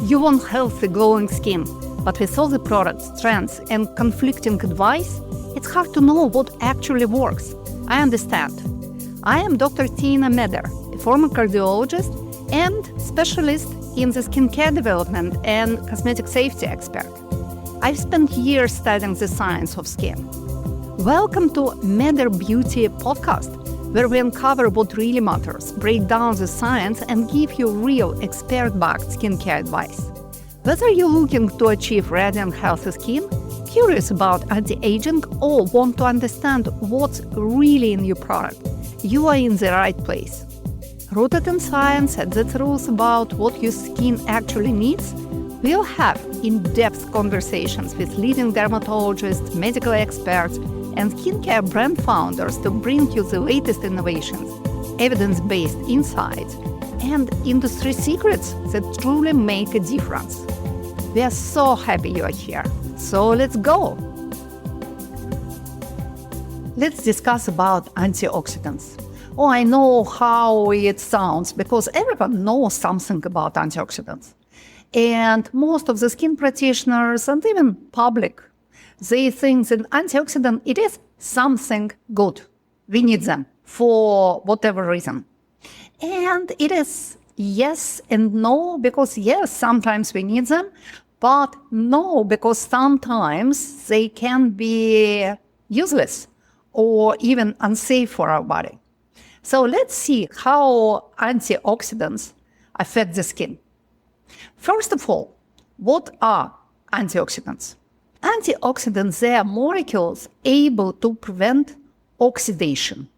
You want healthy, glowing skin, but with all the products, trends, and conflicting advice, it's hard to know what actually works. I understand. I am Dr. Tiina, a former cardiologist and specialist in the skincare development and cosmetic safety expert. I've spent years studying the science of skin. Welcome to Medder Beauty podcast, where we uncover what really matters, break down the science, and give you real expert-backed skincare advice. Whether you're looking to achieve radiant, healthy skin, curious about anti-aging, or want to understand what's really in your product, you are in the right place. Rooted in science and the truth about what your skin actually needs, we'll have in-depth conversations with leading dermatologists, medical experts, and skincare brand founders to bring you the latest innovations, evidence-based insights, and industry secrets that truly make a difference. We are so happy you are here. So let's go. Let's discuss about antioxidants. Oh, I know how it sounds because everyone knows something about antioxidants. And most of the skin practitioners and even public, they think that antioxidant, it is something good. We need them for whatever reason. And it is yes and no, because yes, sometimes we need them, but no, because sometimes they can be useless or even unsafe for our body. So let's see how antioxidants affect the skin. First of all, what are antioxidants? Antioxidants, they are molecules able to prevent oxidation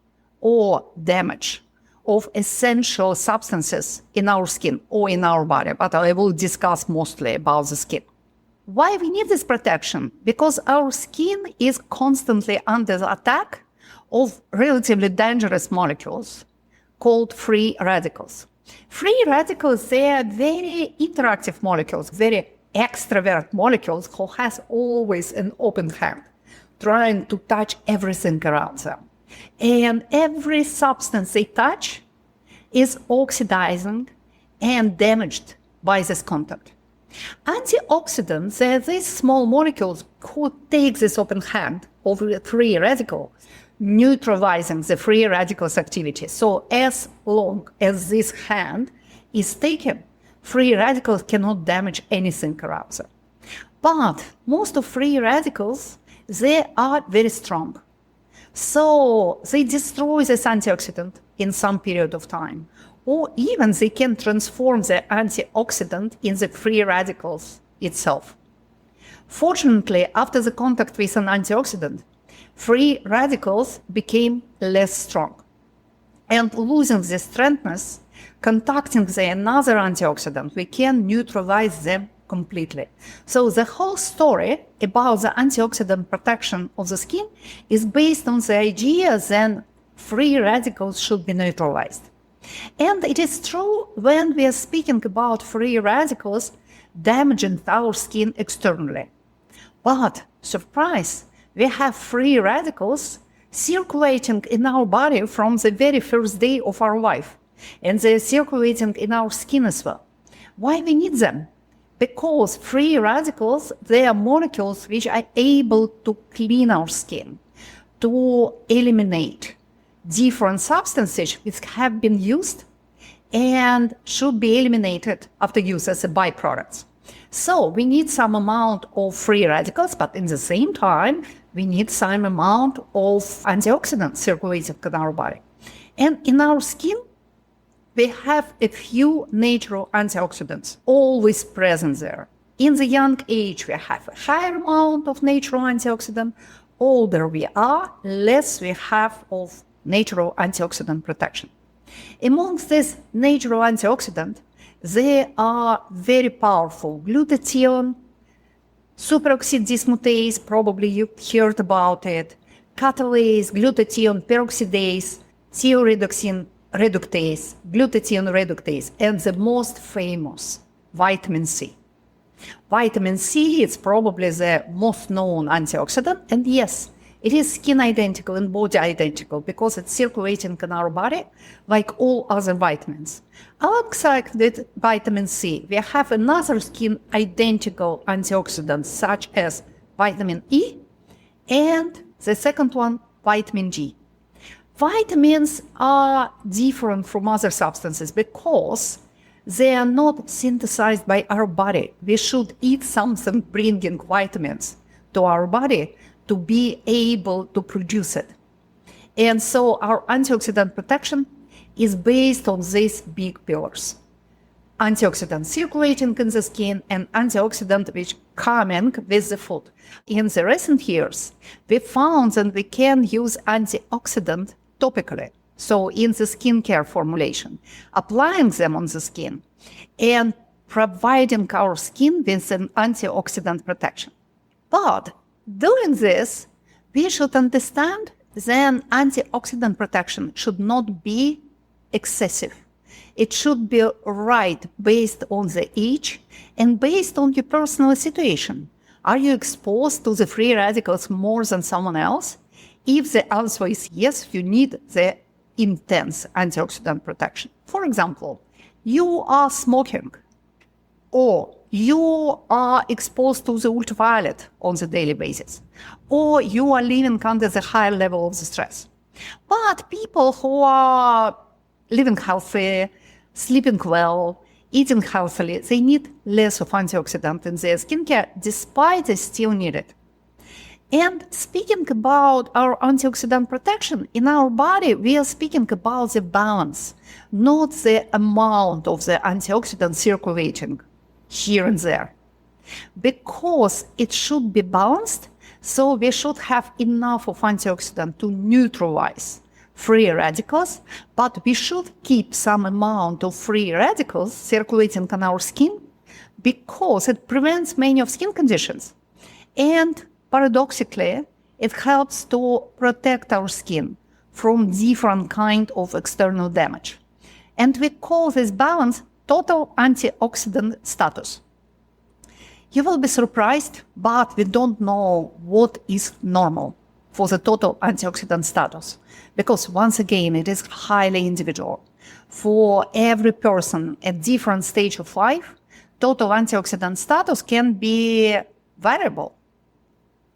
or damage of essential substances in our skin or in our body, but I will discuss mostly about the skin. Why we need this protection? Because our skin is constantly under the attack of relatively dangerous molecules called free radicals. Free radicals, they are very interactive molecules, very extrovert molecules who has always an open hand, trying to touch everything around them. And every substance they touch is oxidizing and damaged by this contact. Antioxidants are these small molecules who take this open hand of the free radical, neutralizing the free radical's activity. So as long as this hand is taken, free radicals cannot damage anything around them. But most of free radicals, they are very strong. So they destroy this antioxidant in some period of time, or even they can transform the antioxidant in the free radicals itself. Fortunately, after the contact with an antioxidant, free radicals became less strong. And losing this strengthness, contacting another antioxidant, we can neutralize them completely. So the whole story about the antioxidant protection of the skin is based on the idea that free radicals should be neutralized. And it is true when we are speaking about free radicals damaging our skin externally. But, surprise, we have free radicals circulating in our body from the very first day of our life. And they're circulating in our skin as well. Why we need them? Because free radicals, they are molecules which are able to clean our skin, to eliminate different substances which have been used and should be eliminated after use as a byproduct. So we need some amount of free radicals, but in the same time, we need some amount of antioxidants circulating in our body. And in our skin, we have a few natural antioxidants always present there. In the young age, we have a higher amount of natural antioxidant. Older we are, less we have of natural antioxidant protection. Amongst these natural antioxidants, they are very powerful. Glutathione, superoxide dismutase, probably you heard about it, catalase, glutathione peroxidase, thioredoxin reductase, glutathione reductase, and the most famous, vitamin C. Vitamin C is probably the most known antioxidant, and yes, It is skin identical and body identical because it's circulating in our body like all other vitamins. Alongside with vitamin C, we have another skin identical antioxidants such as vitamin E and the second one, vitamin G. Vitamins are different from other substances because they are not synthesized by our body. We should eat something bringing vitamins to our body to be able to produce it. And so our antioxidant protection is based on these big pillars. Antioxidant circulating in the skin and antioxidant which coming with the food. In the recent years, we found that we can use antioxidant topically, so in the skincare formulation, applying them on the skin and providing our skin with an antioxidant protection. But doing this, we should understand that antioxidant protection should not be excessive. It should be right based on the age and based on your personal situation. Are you exposed to the free radicals more than someone else? If the answer is yes, you need the intense antioxidant protection. For example, you are smoking or you are exposed to the ultraviolet on the daily basis, or you are living under the high level of the stress. But people who are living healthy, sleeping well, eating healthily, they need less of antioxidant in their skincare, despite they still need it. And speaking about our antioxidant protection, in our body, we are speaking about the balance, not the amount of the antioxidant circulating here and there. Because it should be balanced, so we should have enough of antioxidant to neutralize free radicals, but we should keep some amount of free radicals circulating on our skin because it prevents many of skin conditions. And paradoxically, it helps to protect our skin from different kind of external damage. And we call this balance total antioxidant status. You will be surprised, but we don't know what is normal for the total antioxidant status, because once again, it is highly individual. For every person at different stage of life, total antioxidant status can be variable.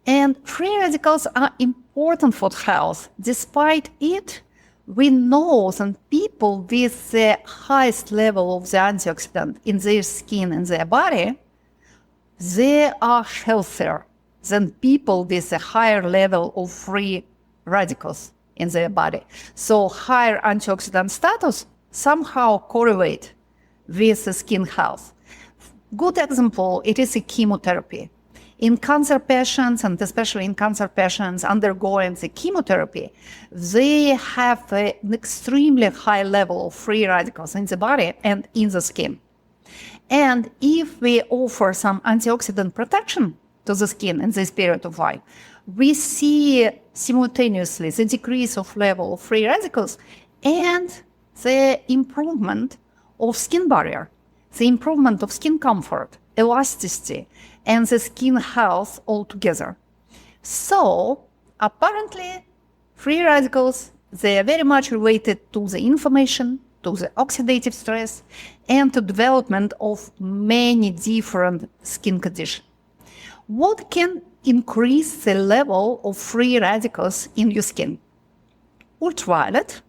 And free radicals are important for health. Despite it, we know that people with the highest level of the antioxidant in their skin and their body, they are healthier than people with a higher level of free radicals in their body. So higher antioxidant status somehow correlate with the skin health. Good example, it is a chemotherapy. In cancer patients, and especially in cancer patients undergoing the chemotherapy, they have an extremely high level of free radicals in the body and in the skin. And if we offer some antioxidant protection to the skin in this period of life, we see simultaneously the decrease of level of free radicals and the improvement of skin barrier, the improvement of skin comfort, elasticity, and the skin health altogether. So, apparently, free radicals, they are very much related to the inflammation, to the oxidative stress, and to development of many different skin conditions. What can increase the level of free radicals in your skin? Ultraviolet,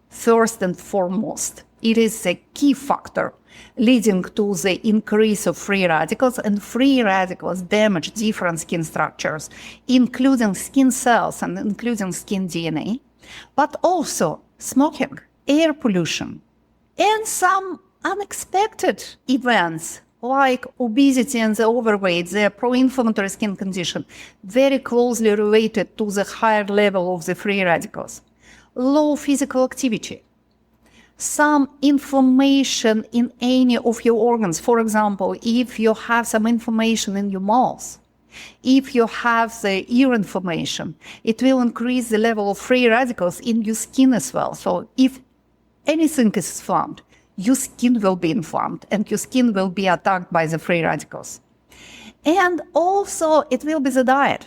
first and foremost. It is a key factor leading to the increase of free radicals, and free radicals damage different skin structures, including skin cells and including skin DNA, but also smoking, air pollution, and some unexpected events like obesity and the overweight, the pro-inflammatory skin condition, very closely related to the higher level of the free radicals. Low physical activity, some inflammation in any of your organs. For example, if you have some inflammation in your mouth, if you have the ear inflammation, it will increase the level of free radicals in your skin as well. So if anything is inflamed, your skin will be inflamed and your skin will be attacked by the free radicals. And also it will be the diet.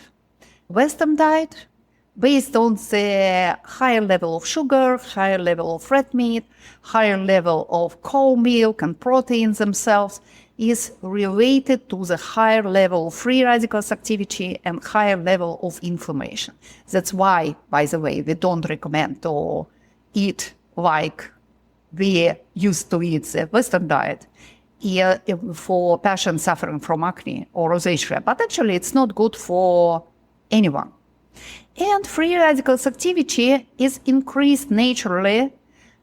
Western diet, based on the higher level of sugar, higher level of red meat, higher level of cow milk and proteins themselves, is related to the higher level of free radicals activity and higher level of inflammation. That's why, by the way, we don't recommend to eat like we used to eat the Western diet for patients suffering from acne or rosacea. But actually, it's not good for anyone. And free radicals activity is increased naturally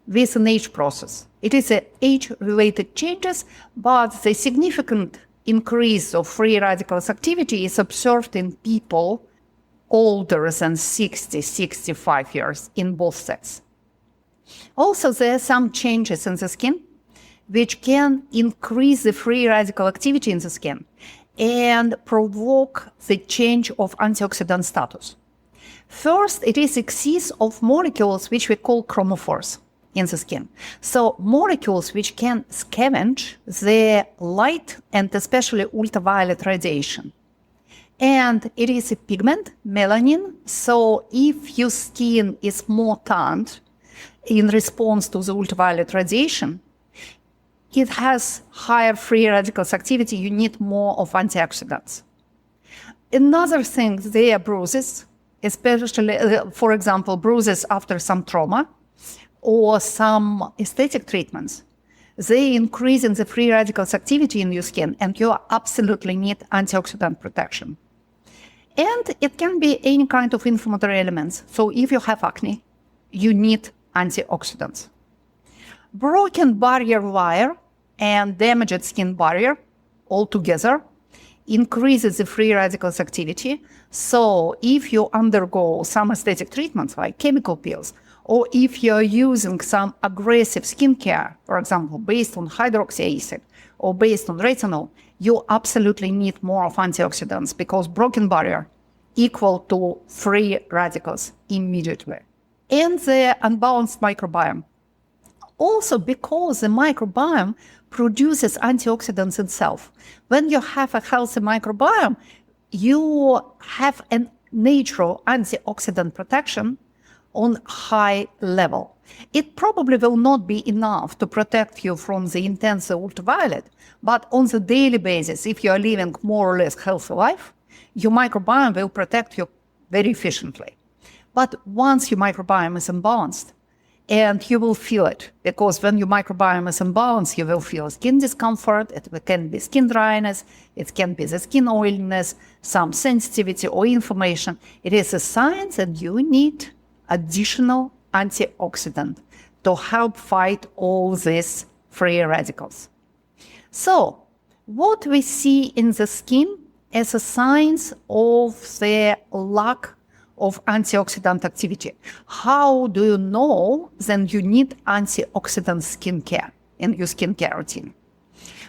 with an age process. It is age-related changes, but the significant increase of free radicals activity is observed in people older than 60, 65 years in both sexes. Also, there are some changes in the skin which can increase the free radical activity in the skin and provoke the change of antioxidant status. First, it is excess of molecules which we call chromophores in the skin. So molecules which can scavenge the light and especially ultraviolet radiation. And it is a pigment, melanin. So if your skin is more tanned in response to the ultraviolet radiation, it has higher free radicals activity. You need more of antioxidants. Another thing, they are bruises, especially, for example, bruises after some trauma or some aesthetic treatments. They increase in the free radicals activity in your skin, and you absolutely need antioxidant protection. And it can be any kind of inflammatory elements. So if you have acne, you need antioxidants. Broken barrier layer and damaged skin barrier altogether increases the free radicals activity. So if you undergo some aesthetic treatments like chemical peels, or if you're using some aggressive skincare, for example, based on hydroxy acid or based on retinol, you absolutely need more of antioxidants because broken barrier equal to free radicals immediately. And the unbalanced microbiome. Also because the microbiome produces antioxidants itself. When you have a healthy microbiome, you have a natural antioxidant protection on high level. It probably will not be enough to protect you from the intense ultraviolet, but on the daily basis, if you are living more or less healthy life, your microbiome will protect you very efficiently. But once your microbiome is imbalanced, and you will feel it, because when your microbiome is imbalanced, you will feel skin discomfort, it can be skin dryness, it can be the skin oiliness, some sensitivity or inflammation. It is a sign that you need additional antioxidant to help fight all these free radicals. So, what we see in the skin as a signs of the lack of antioxidant activity. How do you know then you need antioxidant skincare in your skincare routine?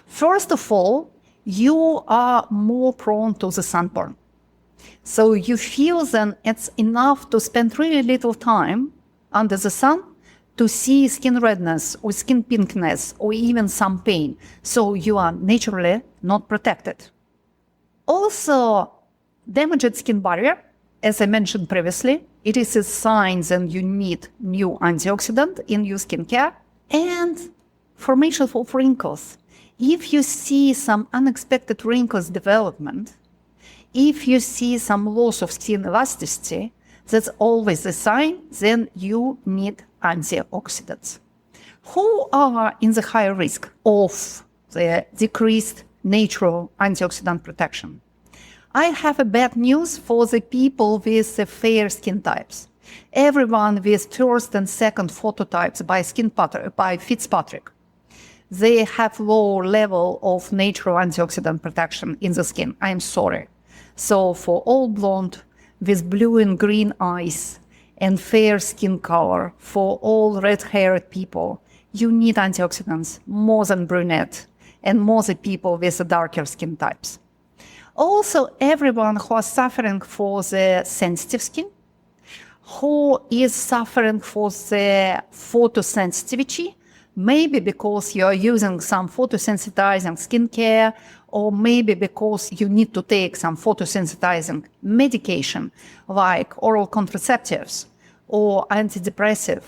First of all, you are more prone to the sunburn. So you feel then it's enough to spend really little time under the sun to see skin redness or skin pinkness or even some pain. So you are naturally not protected. Also, damaged skin barrier, as I mentioned previously, it is a sign that you need new antioxidant in your skincare. And formation of wrinkles. If you see some unexpected wrinkles development, if you see some loss of skin elasticity, that's always a sign then you need antioxidants. Who are in the higher risk of the decreased natural antioxidant protection? I have a bad news for the people with the fair skin types. Everyone with first and second phototypes by Fitzpatrick. They have low level of natural antioxidant protection in the skin. I'm sorry. So for all blonde with blue and green eyes and fair skin color, for all red-haired people, you need antioxidants more than brunette and more the people with the darker skin types. Also, everyone who is suffering for the sensitive skin, who is suffering for the photosensitivity, Maybe because you are using some photosensitizing skincare, or maybe because you need to take some photosensitizing medication like oral contraceptives or antidepressive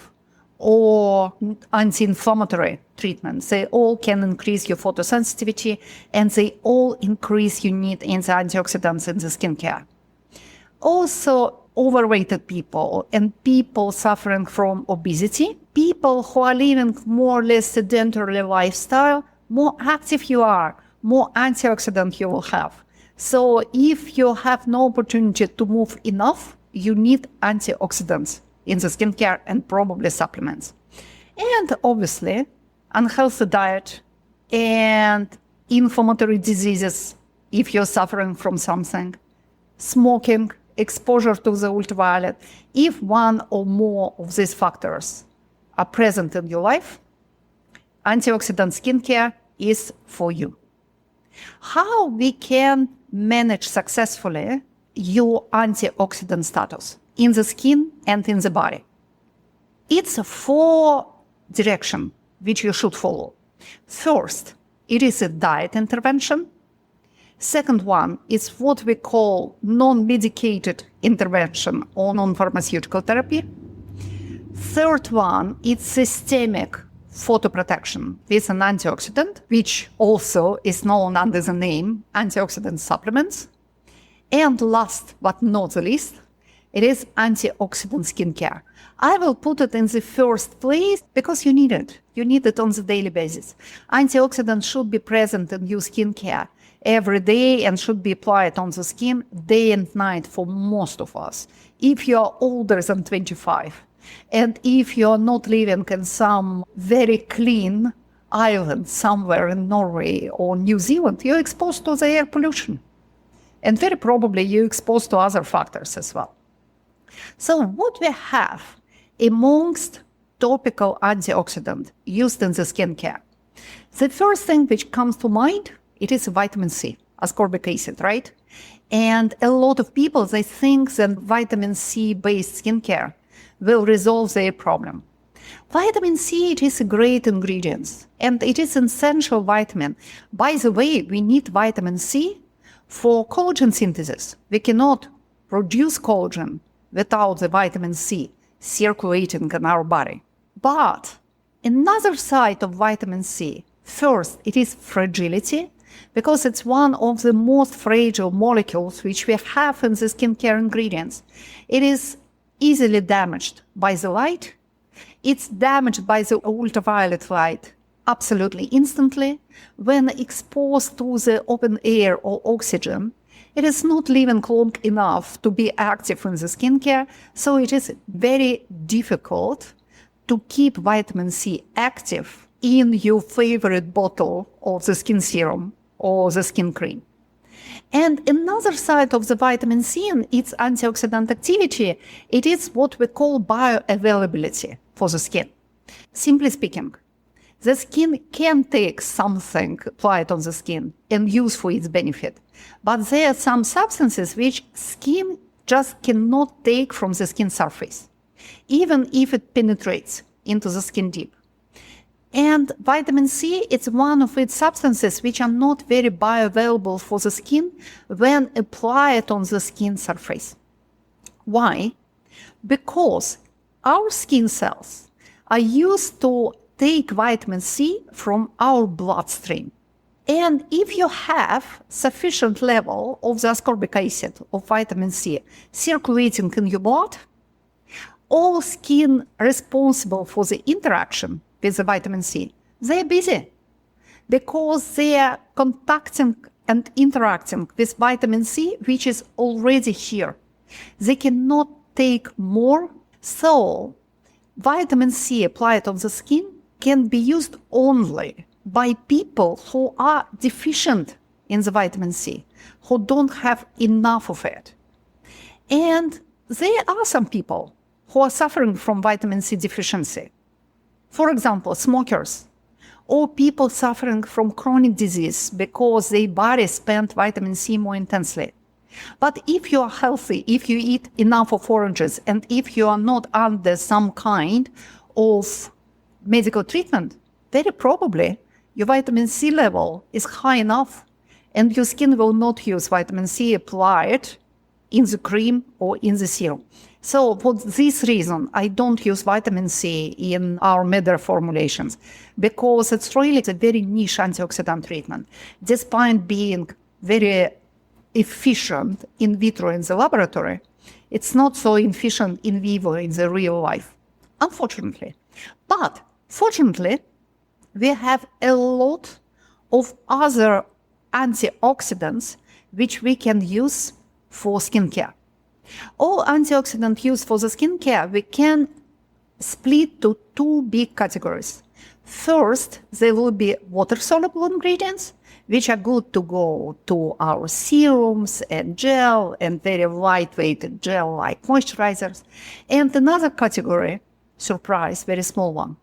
or anti-inflammatory treatments. They all can increase your photosensitivity, and they all increase your need in the antioxidants in the skincare. Also, overweighted people and people suffering from obesity, people who are living more or less sedentary lifestyle, more active you are, more antioxidant you will have. So if you have no opportunity to move enough, you need antioxidants in the skincare and probably supplements. And obviously, unhealthy diet and inflammatory diseases, if you're suffering from something, smoking, exposure to the ultraviolet. If one or more of these factors are present in your life, antioxidant skincare is for you. How we can manage successfully your antioxidant status in the skin and in the body? It's a 4 direction which you should follow. First, it is a diet intervention. Second one is what we call non-medicated intervention or non-pharmaceutical therapy. Third one is systemic photoprotection with an antioxidant, which also is known under the name antioxidant supplements. And last but not the least, it is antioxidant skincare. I will put it in the first place because you need it. You need it on the daily basis. Antioxidants should be present in your skincare every day and should be applied on the skin day and night for most of us. If you are older than 25, and if you are not living in some very clean island somewhere in Norway or New Zealand, you're exposed to the air pollution. And very probably you're exposed to other factors as well. So what we have amongst topical antioxidant used in the skincare, the first thing which comes to mind, it is vitamin C, ascorbic acid, right? And a lot of people, they think that vitamin C-based skincare will resolve their problem. Vitamin C, it is a great ingredient, and it is an essential vitamin. By the way, we need vitamin C for collagen synthesis. We cannot produce collagen without the vitamin C circulating in our body. But another side of vitamin C, first, it is fragility, because it's one of the most fragile molecules which we have in the skincare ingredients. It is easily damaged by the light. It's damaged by the ultraviolet light absolutely instantly. When exposed to the open air or oxygen, it is not living long enough to be active in the skincare, so it is very difficult to keep vitamin C active in your favorite bottle of the skin serum or the skin cream. And another side of the vitamin C and its antioxidant activity, it is what we call bioavailability for the skin. Simply speaking, the skin can take something applied on the skin and use for its benefit. But there are some substances which skin just cannot take from the skin surface, even if it penetrates into the skin deep. And vitamin C, it's one of its substances which are not very bioavailable for the skin when applied on the skin surface. Why? Because our skin cells are used to take vitamin C from our bloodstream. And if you have sufficient level of the ascorbic acid of vitamin C circulating in your blood, all skin responsible for the interaction with the vitamin C, they're busy because they are contacting and interacting with vitamin C, which is already here. They cannot take more. So vitamin C applied on the skin can be used only by people who are deficient in the vitamin C, who don't have enough of it. And there are some people who are suffering from vitamin C deficiency. For example, smokers or people suffering from chronic disease because their body spent vitamin C more intensely. But if you are healthy, if you eat enough of oranges, and if you are not under some kind of medical treatment, very probably your vitamin C level is high enough and your skin will not use vitamin C applied in the cream or in the serum. So for this reason, I don't use vitamin C in our Medar formulations because it's really a very niche antioxidant treatment. Despite being very efficient in vitro in the laboratory, it's not so efficient in vivo in the real life, unfortunately. But fortunately, we have a lot of other antioxidants which we can use for skincare. All antioxidant used for the skincare, we can split to two big categories. First, there will be water-soluble ingredients, which are good to go to our serums and gel and very lightweight gel-like moisturizers. And another category, surprise, very small one,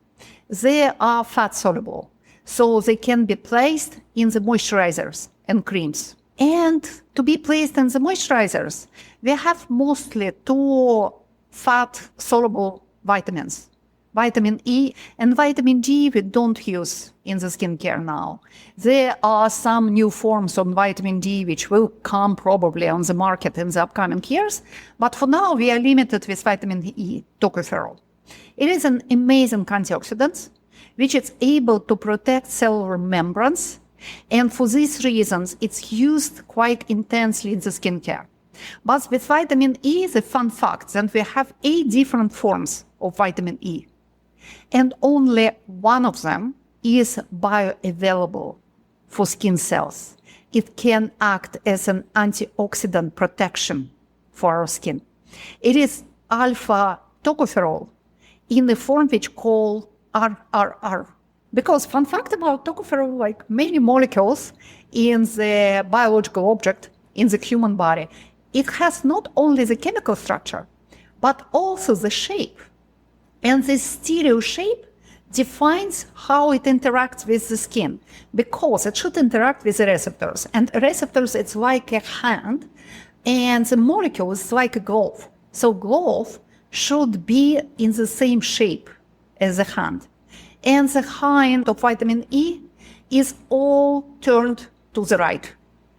they are fat-soluble. So they can be placed in the moisturizers and creams. And to be placed in the moisturizers, we have mostly two fat-soluble vitamins, vitamin E and vitamin D we don't use in the skincare now. There are some new forms of vitamin D which will come probably on the market in the upcoming years, but for now we are limited with vitamin E, tocopherol. It is an amazing antioxidant which is able to protect cellular membranes, and for these reasons it's used quite intensely in the skincare. But with vitamin E, the fun fact that we have 8 different forms of vitamin E, and only one of them is bioavailable for skin cells. It can act as an antioxidant protection for our skin. It is alpha tocopherol in the form which called RRR. Because fun fact about tocopherol, like many molecules in the biological object in the human body, it has not only the chemical structure, but also the shape. And this stereo shape defines how it interacts with the skin, because it should interact with the receptors. And receptors, it's like a hand, and the molecule is like a glove. So glove should be in the same shape as the hand. And the hind of vitamin E is all turned to the right.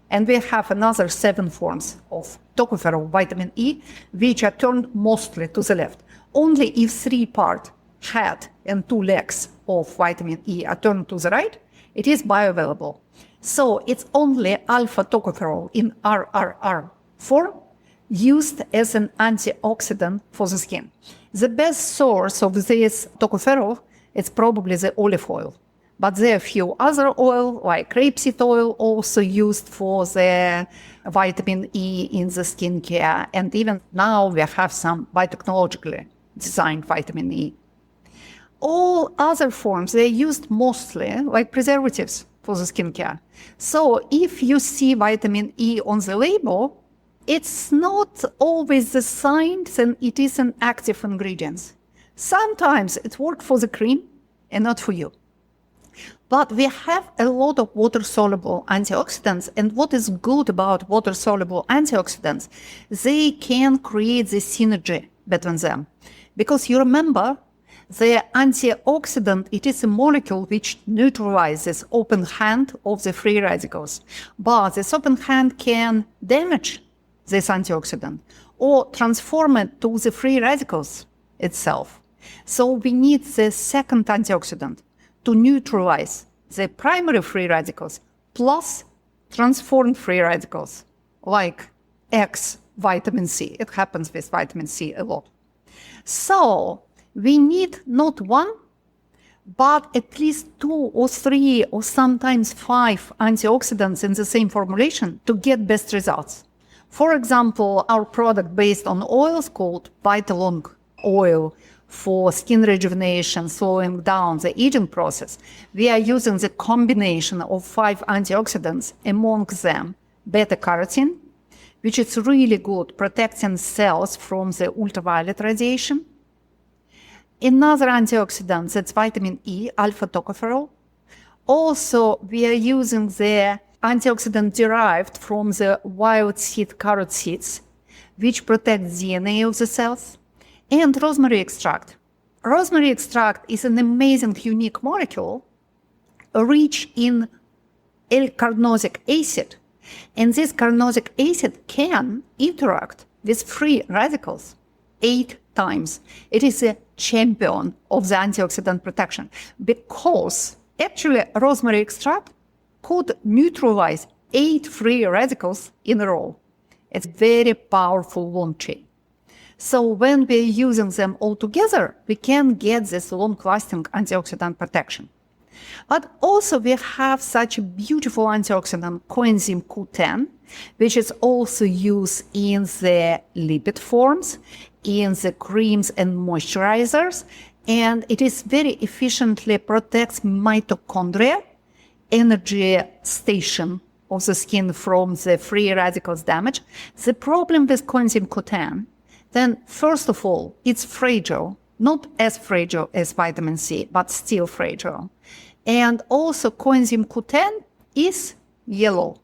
And we have another 7 forms of tocopherol vitamin E, which are turned mostly to the left. Only if 3 parts, head and 2 legs of vitamin E are turned to the right, it is bioavailable. So it's only alpha tocopherol in RRR form used as an antioxidant for the skin. The best source of this tocopherol is probably the olive oil. But there are a few other oils, like rapeseed oil, also used for the vitamin E in the skincare. And even now we have some biotechnologically designed vitamin E. All other forms, they're used mostly like preservatives for the skincare. So if you see vitamin E on the label, it's not always the sign that it is an active ingredient. Sometimes it works for the cream and not for you. But we have a lot of water-soluble antioxidants, and what is good about water-soluble antioxidants, they can create the synergy between them. Because you remember, the antioxidant, it is a molecule which neutralizes open hand of the free radicals. But this open hand can damage this antioxidant or transform it to the free radicals itself. So we need the second antioxidant to neutralize the primary free radicals plus transformed free radicals, like X vitamin C. It happens with vitamin C a lot. So we need not 1, but at least 2 or 3 or sometimes 5 antioxidants in the same formulation to get best results. For example, our product based on oils called Vitalong oil for skin rejuvenation, slowing down the aging process, we are using the combination of 5 antioxidants, among them beta-carotene, which is really good protecting cells from the ultraviolet radiation. Another antioxidant, that's vitamin E, alpha tocopherol. Also, we are using the antioxidant derived from the wild seed carrot seeds, which protect DNA of the cells, and rosemary extract. Rosemary extract is an amazing, unique molecule rich in L-carnosic acid, and this carnosic acid can interact with free radicals 8 times. It is a champion of the antioxidant protection because actually rosemary extract could neutralize 8 free radicals in a row. It's very powerful long chain. So when we're using them all together, we can get this long-lasting antioxidant protection. But also we have such a beautiful antioxidant, coenzyme Q10, which is also used in the lipid forms, in the creams and moisturizers, and it is very efficiently protects mitochondria, energy station of the skin from the free radicals damage. The problem with coenzyme Q10, then first of all, it's fragile, not as fragile as vitamin C, but still fragile. And also coenzyme Q10 is yellow.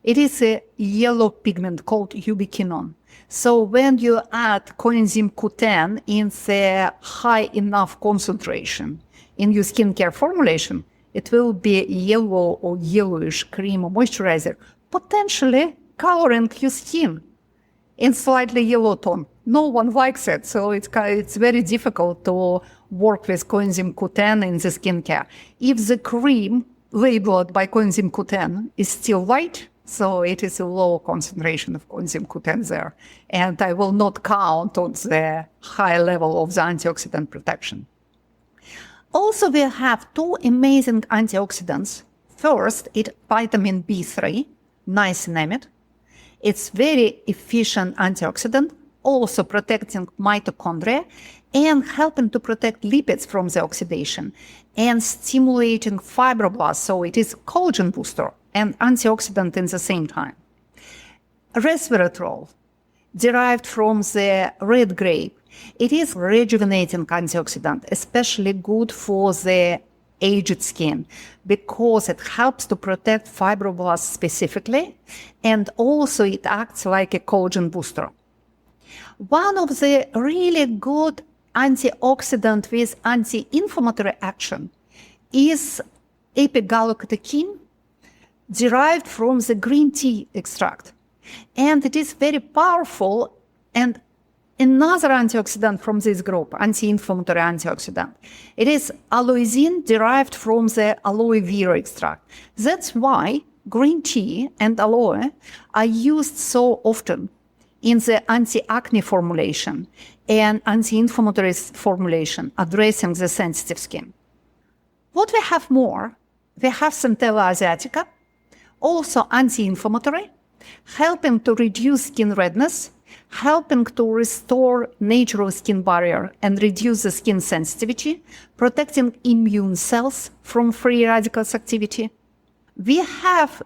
It is a yellow pigment called ubiquinone. So when you add coenzyme Q10 in the high enough concentration in your skincare formulation, it will be yellow or yellowish cream or moisturizer, potentially coloring your skin in slightly yellow tone. No one likes it, so it's very difficult to work with coenzyme Q10 in the skincare. If the cream labeled by coenzyme Q10 is still white, so it is a low concentration of coenzyme Q10 there, and I will not count on the high level of the antioxidant protection. Also, we have 2 amazing antioxidants. First, it's vitamin B3, niacinamide. It's very efficient antioxidant, also protecting mitochondria and helping to protect lipids from the oxidation and stimulating fibroblasts, so it is collagen booster and antioxidant in the same time. Resveratrol, derived from the red grape, it is rejuvenating antioxidant, especially good for the aged skin because it helps to protect fibroblasts specifically, and also it acts like a collagen booster. One of the really good antioxidant with anti-inflammatory action is epigallocatechin, derived from the green tea extract. And it is very powerful, and another antioxidant from this group, anti-inflammatory antioxidant, it is aloesin derived from the aloe vera extract. That's why green tea and aloe are used so often in the anti-acne formulation and anti-inflammatory formulation, addressing the sensitive skin. What we have more, we have Centella asiatica, also anti-inflammatory, helping to reduce skin redness, helping to restore natural skin barrier and reduce the skin sensitivity, protecting immune cells from free radicals activity. We have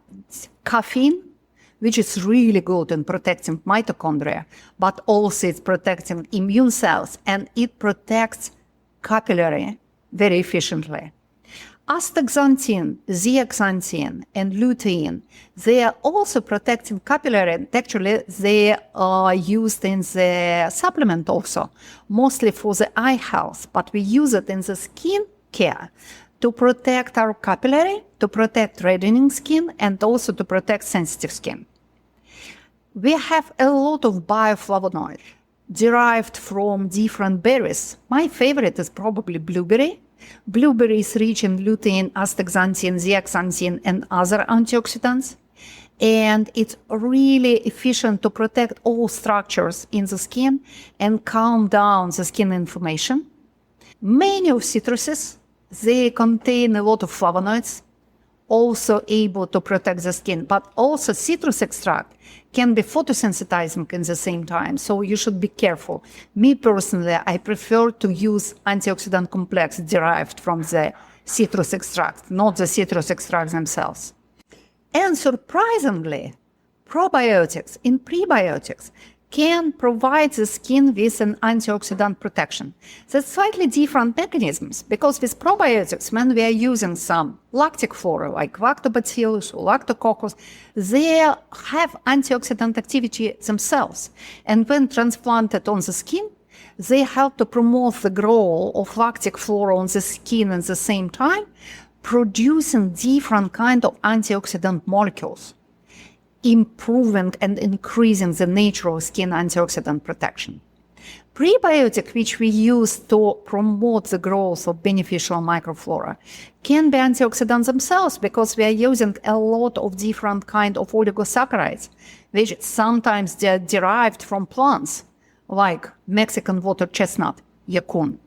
caffeine, which is really good in protecting mitochondria, but also it's protecting immune cells, and it protects capillary very efficiently. Astaxanthin, zeaxanthin, and lutein, they are also protecting capillary, and actually they are used in the supplement also, mostly for the eye health, but we use it in the skin care to protect our capillary, to protect reddening skin, and also to protect sensitive skin. We have a lot of bioflavonoids derived from different berries. My favorite is probably blueberry. Blueberry is rich in lutein, astaxanthin, zeaxanthin, and other antioxidants. And it's really efficient to protect all structures in the skin and calm down the skin inflammation. Many of citruses, they contain a lot of flavonoids, also able to protect the skin, but also citrus extract can be photosensitizing in the same time, so you should be careful. Me personally, I prefer to use antioxidant complex derived from the citrus extract, not the citrus extracts themselves. And surprisingly, probiotics and prebiotics can provide the skin with an antioxidant protection. That's slightly different mechanisms, because with probiotics, when we are using some lactic flora like lactobacillus or lactococcus, they have antioxidant activity themselves. And when transplanted on the skin, they help to promote the growth of lactic flora on the skin at the same time, producing different kind of antioxidant molecules, improving and increasing the natural skin antioxidant protection. Prebiotic, which we use to promote the growth of beneficial microflora, can be antioxidants themselves because we are using a lot of different kind of oligosaccharides, which sometimes they are derived from plants, like Mexican water chestnut, yacon.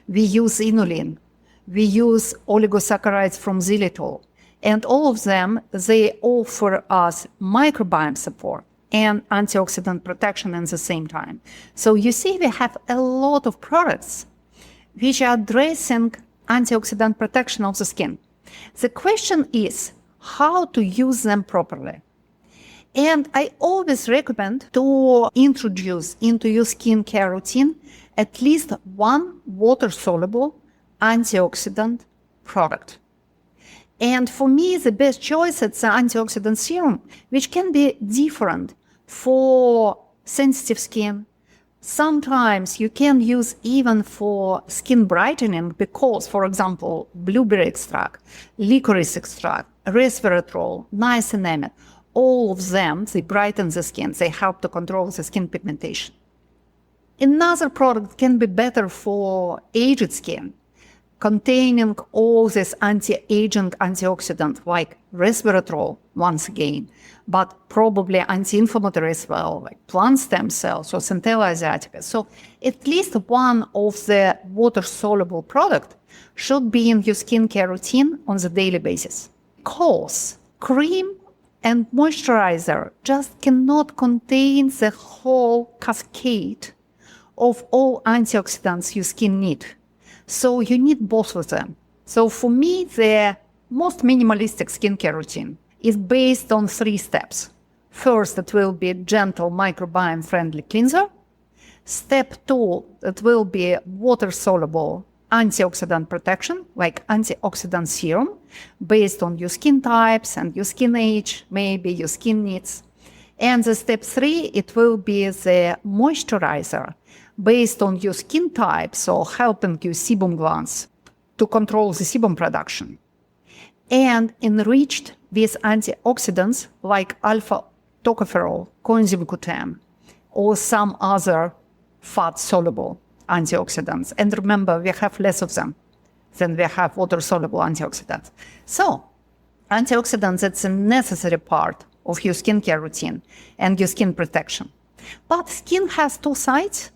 We use inulin. We use oligosaccharides from xylitol. And all of them, they offer us microbiome support and antioxidant protection at the same time. So you see, we have a lot of products which are addressing antioxidant protection of the skin. The question is how to use them properly. And I always recommend to introduce into your skincare routine at least one water-soluble antioxidant product. And for me, the best choice is the antioxidant serum, which can be different for sensitive skin. Sometimes you can use even for skin brightening because, for example, blueberry extract, licorice extract, resveratrol, niacinamide, all of them, they brighten the skin. They help to control the skin pigmentation. Another product can be better for aged skin, containing all this anti-aging antioxidant like resveratrol, once again, but probably anti-inflammatory as well, like plant stem cells or Centella asiatica. So at least one of the water-soluble product should be in your skincare routine on the daily basis. Because cream and moisturizer just cannot contain the whole cascade of all antioxidants your skin needs. So you need both of them. So for me, the most minimalistic skincare routine is based on 3 steps. First, it will be a gentle microbiome-friendly cleanser. Step 2, it will be water-soluble antioxidant protection, like antioxidant serum, based on your skin types and your skin age, maybe your skin needs. And the step 3, it will be the moisturizer, based on your skin type, so helping your sebum glands to control the sebum production, and enriched with antioxidants like alpha-tocopherol, coenzyme Q10, or some other fat-soluble antioxidants. And remember, we have less of them than we have water-soluble antioxidants. So, antioxidants, it's a necessary part of your skincare routine and your skin protection. But skin has 2 sides.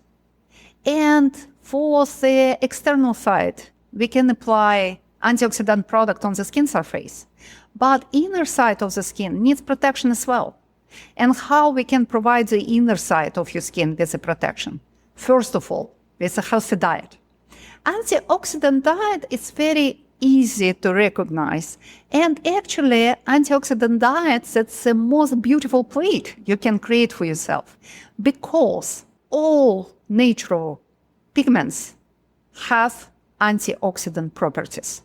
And for the external side, we can apply antioxidant product on the skin surface. But inner side of the skin needs protection as well. And how we can provide the inner side of your skin with the protection? First of all, with a healthy diet. Antioxidant diet is very easy to recognize. And actually, antioxidant diets, that's the most beautiful plate you can create for yourself. Because all natural pigments have antioxidant properties.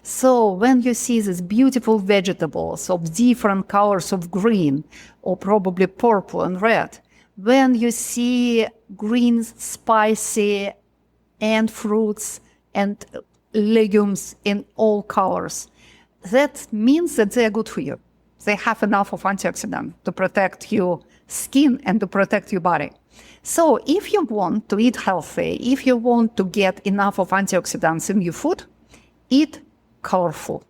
So when you see these beautiful vegetables of different colors of green, or probably purple and red, when you see greens, spicy, and fruits and legumes in all colors, that means that they are good for you. They have enough of antioxidant to protect your skin and to protect your body. So if you want to eat healthy, if you want to get enough of antioxidants in your food, eat colorful.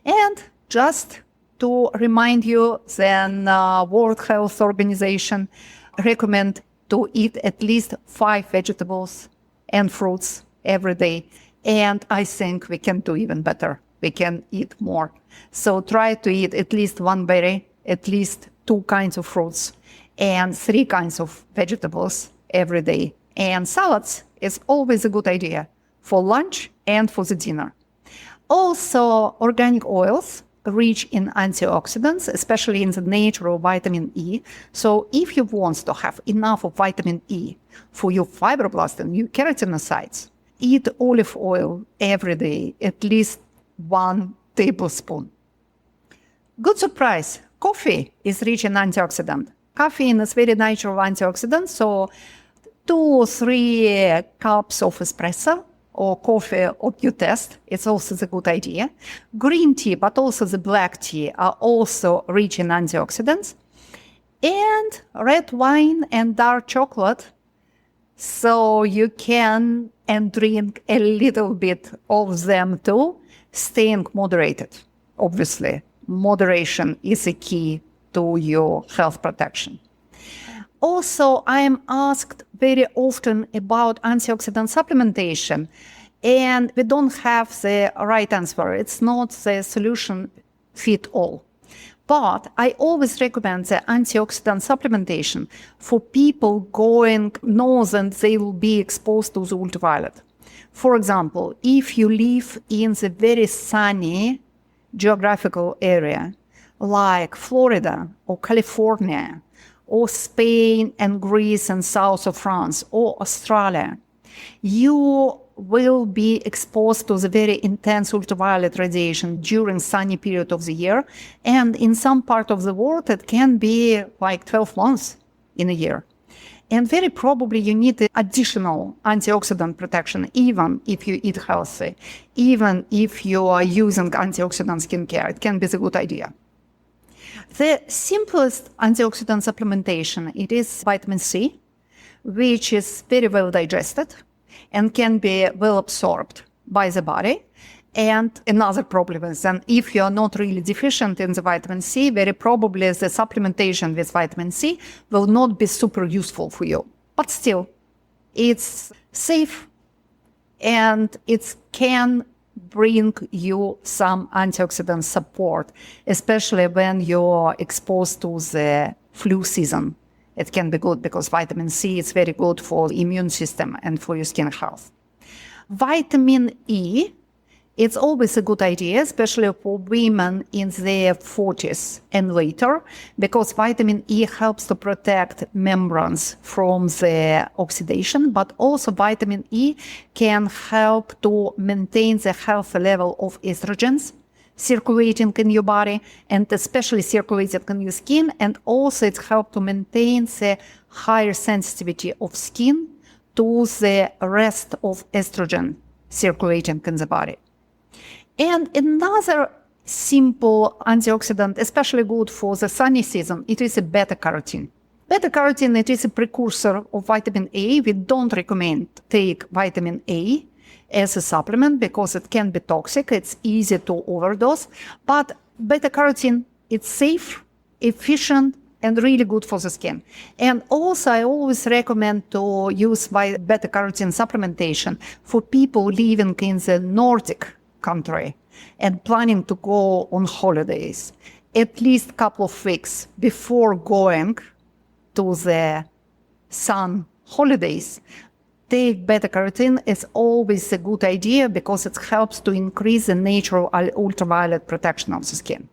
And just to remind you, then World Health Organization recommend to eat at least 5 vegetables and fruits every day. And I think we can do even better. We can eat more. So try to eat at least 1 berry, at least 2 kinds of fruits, and 3 kinds of vegetables every day. And salads is always a good idea for lunch and for the dinner. Also, organic oils rich in antioxidants, especially in the natural vitamin E. So if you want to have enough of vitamin E for your fibroblasts and your keratinocytes, eat olive oil every day, at least 1 tablespoon. Good surprise, coffee is rich in antioxidant. Caffeine is very natural antioxidant, so 2 or 3 cups of espresso or coffee or you test. It's also a good idea. Green tea, but also the black tea are also rich in antioxidants. And red wine and dark chocolate. So you can and drink a little bit of them too, staying moderated. Obviously, moderation is a key to your health protection. Also, I am asked very often about antioxidant supplementation, and we don't have the right answer. It's not the solution fit all. But I always recommend the antioxidant supplementation for people know that they will be exposed to the ultraviolet. For example, if you live in the very sunny geographical area, like Florida or California, or Spain and Greece and south of France, or Australia, you will be exposed to the very intense ultraviolet radiation during sunny period of the year. And in some part of the world, it can be like 12 months in a year. And very probably you need additional antioxidant protection, even if you eat healthy, even if you are using antioxidant skincare. It can be a good idea. The simplest antioxidant supplementation, it is vitamin C, which is very well digested and can be well absorbed by the body. And another problem is that if you are not really deficient in the vitamin C, very probably the supplementation with vitamin C will not be super useful for you. But still, it's safe and it can bring you some antioxidant support, especially when you're exposed to the flu season. It can be good because vitamin C is very good for the immune system and for your skin health. Vitamin E, it's always a good idea, especially for women in their 40s and later, because vitamin E helps to protect membranes from the oxidation, but also vitamin E can help to maintain the healthy level of estrogens circulating in your body, and especially circulating in your skin, and also it helps to maintain the higher sensitivity of skin to the rest of estrogen circulating in the body. And another simple antioxidant, especially good for the sunny season, it is a beta-carotene. Beta-carotene, it is a precursor of vitamin A. We don't recommend take vitamin A as a supplement because it can be toxic. It's easy to overdose. But beta-carotene, it's safe, efficient, and really good for the skin. And also, I always recommend to use beta-carotene supplementation for people living in the Nordic country and planning to go on holidays, at least a couple of weeks before going to the sun holidays. Take beta-carotene is always a good idea because it helps to increase the natural ultraviolet protection of the skin.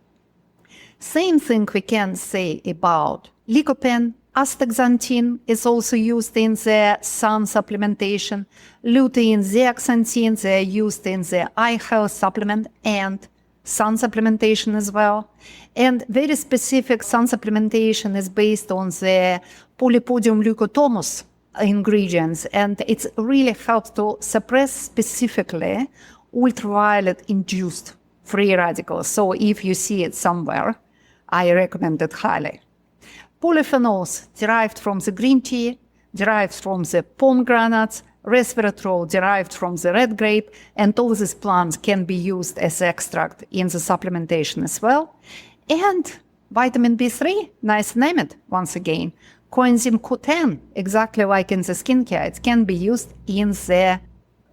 Same thing we can say about lycopene. Astaxanthin is also used in the sun supplementation. Lutein, zeaxanthin, they are used in the eye health supplement and sun supplementation as well. And very specific sun supplementation is based on the Polypodium leucotomus ingredients, and it really helps to suppress specifically ultraviolet-induced free radicals. So if you see it somewhere, I recommend it highly. Polyphenols derived from the green tea, derived from the pomegranates, resveratrol derived from the red grape, and all these plants can be used as extract in the supplementation as well. And vitamin B3, niacinamide, once again, coenzyme Q10, exactly like in the skincare, it can be used in the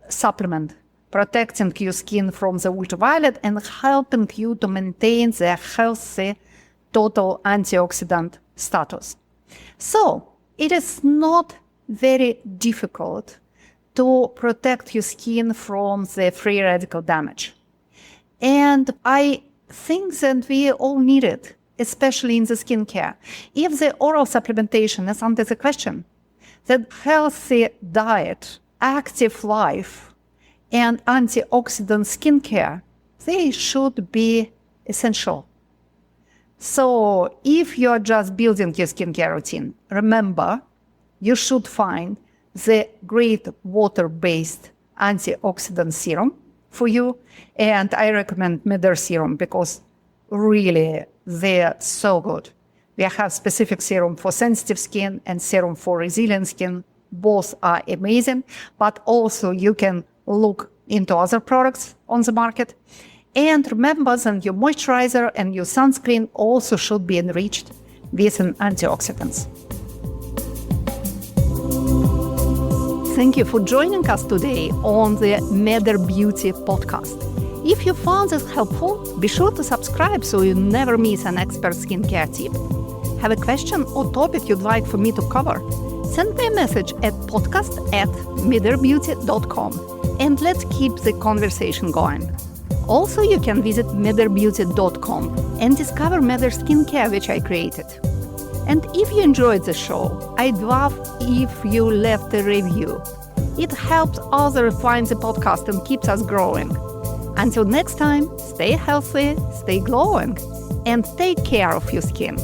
supplement, protecting your skin from the ultraviolet and helping you to maintain the healthy total antioxidant status. So it is not very difficult to protect your skin from the free radical damage. And I think that we all need it, especially in the skincare. If the oral supplementation is under the question, that healthy diet, active life, and antioxidant skincare, they should be essential. So if you're just building your skincare routine, remember, you should find the great water-based antioxidant serum for you. And I recommend Midder serum because really they're so good. We have specific serum for sensitive skin and serum for resilient skin. Both are amazing, but also you can look into other products on the market. And remember that your moisturizer and your sunscreen also should be enriched with antioxidants. Thank you for joining us today on the Midder Beauty podcast. If you found this helpful, be sure to subscribe so you never miss an expert skincare tip. Have a question or topic you'd like for me to cover? Send me a message at podcast@midderbeauty.com and let's keep the conversation going. Also, you can visit midderbeauty.com and discover Midder Skincare, which I created. And if you enjoyed the show, I'd love if you left a review. It helps others find the podcast and keeps us growing. Until next time, stay healthy, stay glowing, and take care of your skin.